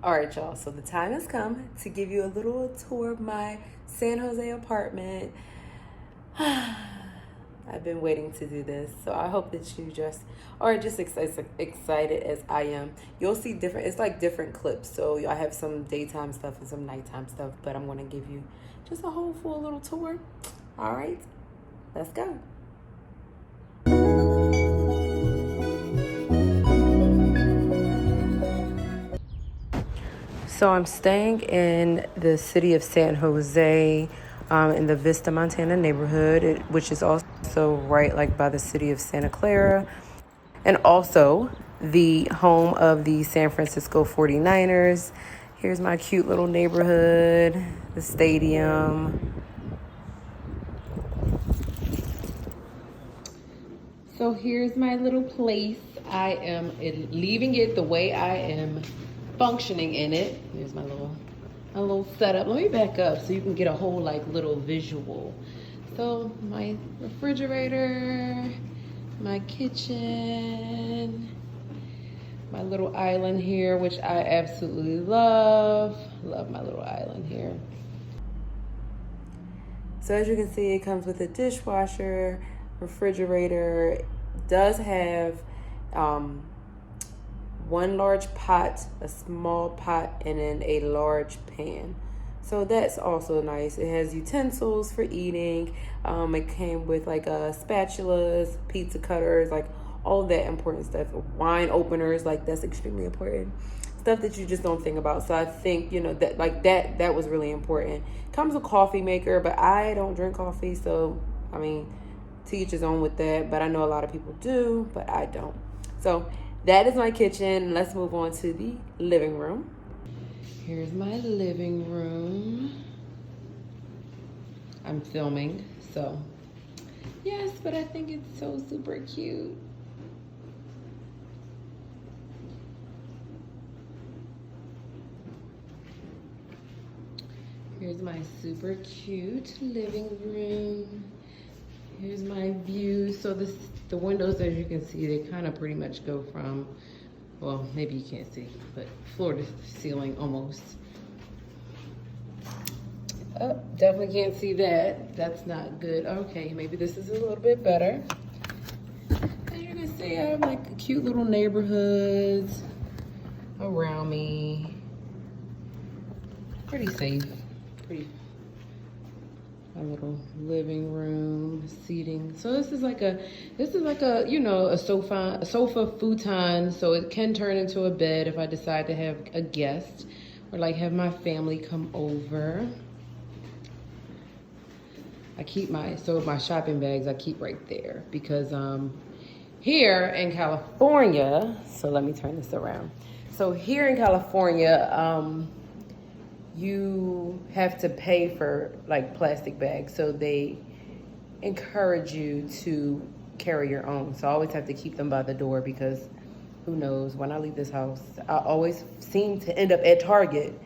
All right, y'all. So the time has come to give you a little tour of my San Jose apartment. I've been waiting to do this, so I hope that you just are just excited as I am. You'll see different, it's like different clips. So I have some daytime stuff and some nighttime stuff, but I'm going to give you just a whole full little tour. All right, let's go. So I'm staying in the city of San Jose, in the Vista, Montana neighborhood, which is also right like by the city of Santa Clara, and also the home of the San Francisco 49ers. Here's my cute little neighborhood, the stadium. So here's my little place. I am leaving it the way I am functioning in it. Here's my little setup. Let me back up so you can get a whole like little visual. So my refrigerator, my kitchen, my little island here, which I absolutely love. Love my little island here. So as you can see, it comes with a dishwasher, refrigerator. Does have one large pot, a small pot, and then a large pan. So that's also nice. It has utensils for eating. It came with like spatulas, pizza cutters, like all of that important stuff. Wine openers, like that's extremely important. Stuff that you just don't think about. So I think, that was really important. Comes with a coffee maker, but I don't drink coffee. So, I mean, to each his own with that. But I know a lot of people do, but I don't. So that is my kitchen. Let's move on to the living room. Here's my living room. I'm filming, so yes, but I think it's so super cute. Here's my super cute living room. Here's my view. So the windows, as you can see, they kind of pretty much go from, well, maybe you can't see, but floor to ceiling almost. Oh, definitely can't see that. That's not good. Okay, maybe this is a little bit better. As you can see, I have like cute little neighborhoods around me. Pretty safe. My little living room, seating. So this is like a sofa futon. So it can turn into a bed if I decide to have a guest or like have my family come over. I keep my shopping bags I keep right there because here in California, so let me turn this around. So here in California, you have to pay for like plastic bags. So they encourage you to carry your own. So I always have to keep them by the door because who knows, when I leave this house, I always seem to end up at Target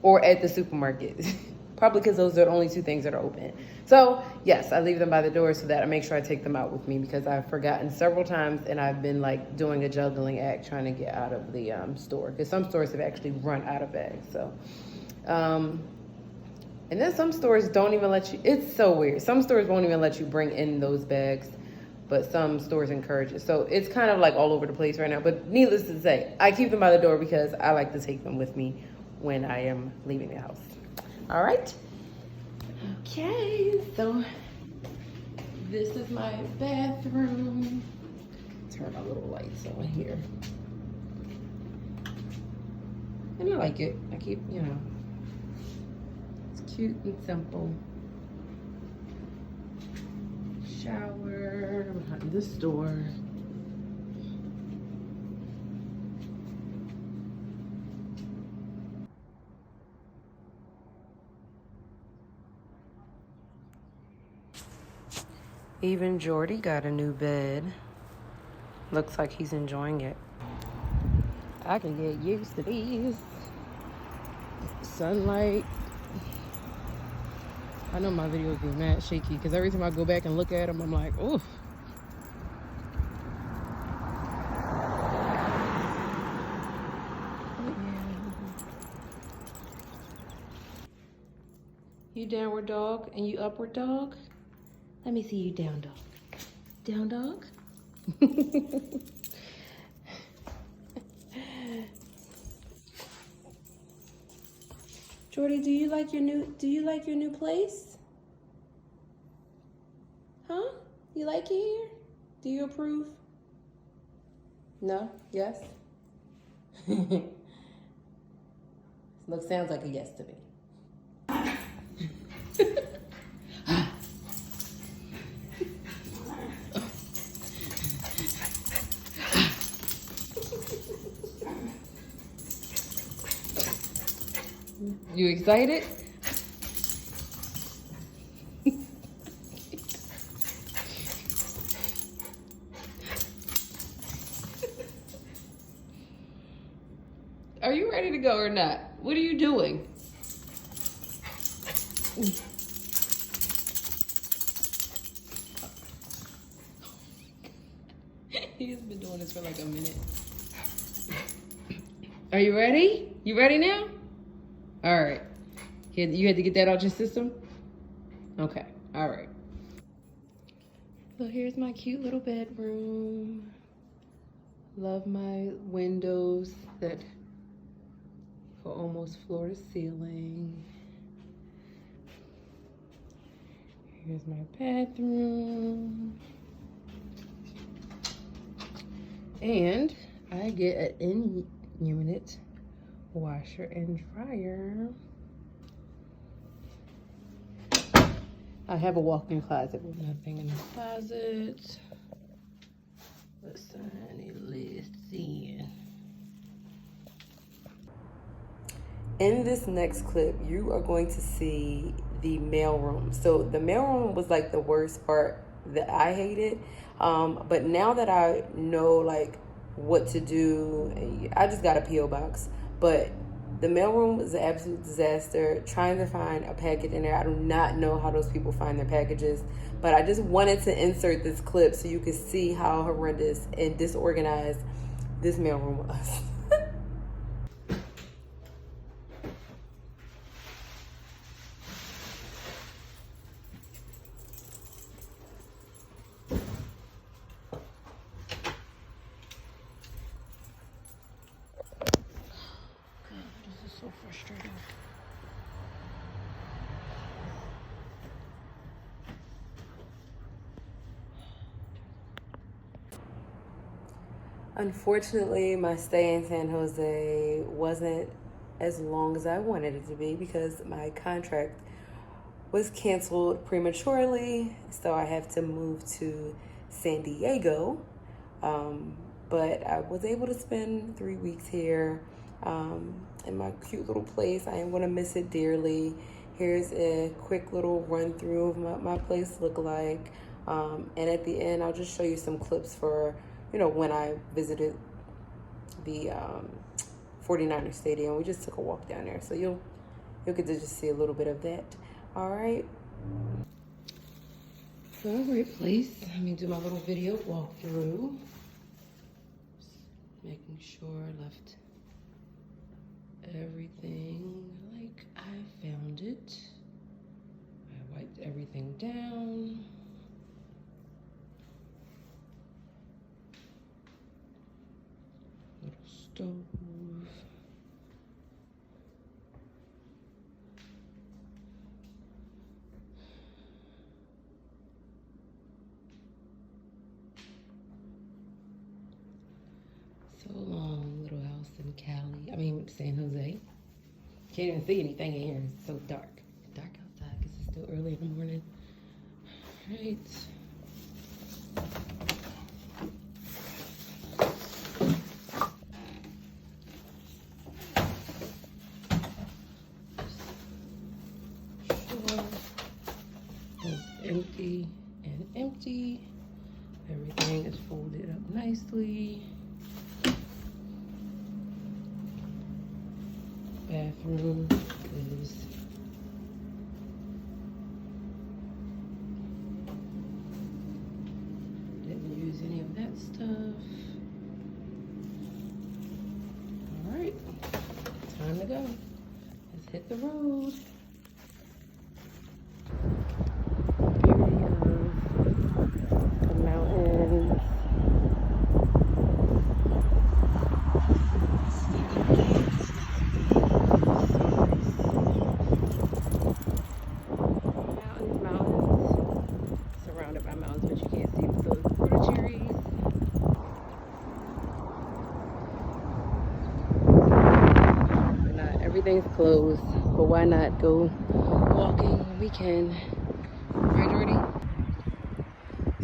or at the supermarket. Probably because those are the only two things that are open. So yes, I leave them by the door so that I make sure I take them out with me because I've forgotten several times and I've been like doing a juggling act trying to get out of the store because some stores have actually run out of bags. So and then some stores don't even let you, it's so weird. Some stores won't even let you bring in those bags, but some stores encourage it. So it's kind of like all over the place right now, but needless to say, I keep them by the door because I like to take them with me when I am leaving the house. All right. Okay, so this is my bathroom. Turn my little lights on here. And I like it. I keep, it's cute and simple. Shower behind this door. Even Jordy got a new bed. Looks like he's enjoying it. I can get used to these. Sunlight. I know my videos be mad shaky because every time I go back and look at them, I'm like, oof. You downward dog and you upward dog. Let me see you down dog. Down dog. Jordy, do you like your new place? Huh? You like it here? Do you approve? No? Yes? Sounds like a yes to me. You excited? Are you ready to go or not? What are you doing? He's been doing this for like a minute. Are you ready? You ready now? All right. You had to get that out your system? Okay. All right. So here's my cute little bedroom. Love my windows that go almost floor to ceiling. Here's my bathroom. And I get an in-unit washer and dryer. I have a walk-in closet with nothing in the closet. Listen, in this next clip, you are going to see the mailroom. So the mailroom was like the worst part that I hated. But now that I know like what to do, I just got a P.O. box. But the mailroom was an absolute disaster. Trying to find a package in there. I do not know how those people find their packages. But I just wanted to insert this clip so you could see how horrendous and disorganized this mailroom was. So frustrating. Unfortunately, my stay in San Jose wasn't as long as I wanted it to be because my contract was canceled prematurely, so I have to move to San Diego. But I was able to spend 3 weeks here in my cute little place. I am going to miss it dearly. Here's a quick little run through of what my place look like. And at the end, I'll just show you some clips for, when I visited the 49ers stadium. We just took a walk down there. So you'll get to just see a little bit of that. All right. All right, please. Let me do my little video walkthrough. Just making sure I left everything like I found it. I wiped everything down. Little stove. So long, little house in San Jose. Can't even see anything in here. It's so dark. Dark outside because it's still early in the morning. All right. Empty and empty. Everything is folded up nicely. Bathroom is didn't use any of that stuff. All right, time to go. Let's hit the road. everything's closed, but why not go walking when we can? Right, Jordy?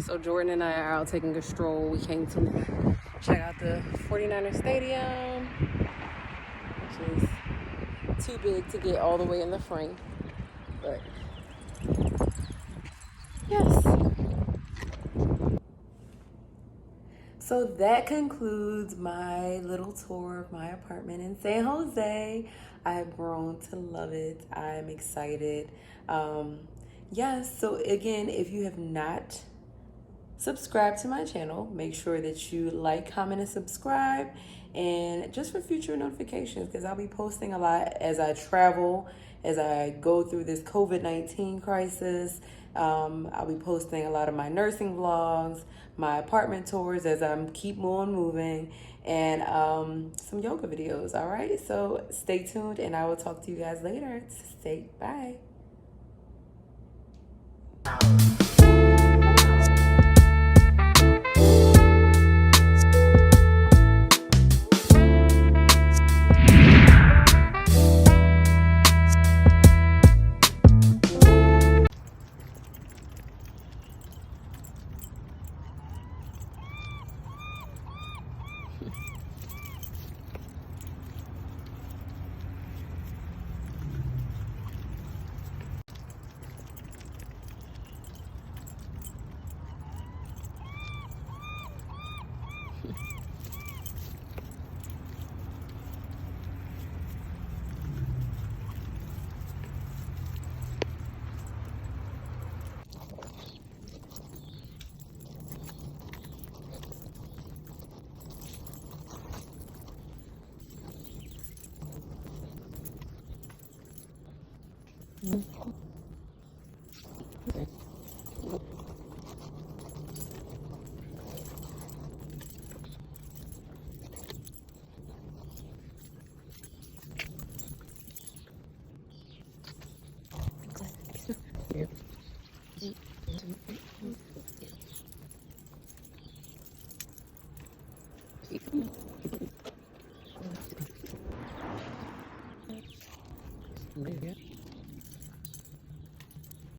So Jordan and I are out taking a stroll. We came to check out the 49er Stadium, which is too big to get all the way in the frame. But yes. So that concludes my little tour of my apartment in San Jose. I have grown to love it. I'm excited. Yes, so again, if you have not subscribed to my channel, make sure that you like, comment, and subscribe. And just for future notifications, because I'll be posting a lot as I travel, as I go through this COVID-19 crisis. I'll be posting a lot of my nursing vlogs, my apartment tours as I'm keep on moving, and some yoga videos. All right, so stay tuned, and I will talk to you guys later. Bye. Yeah.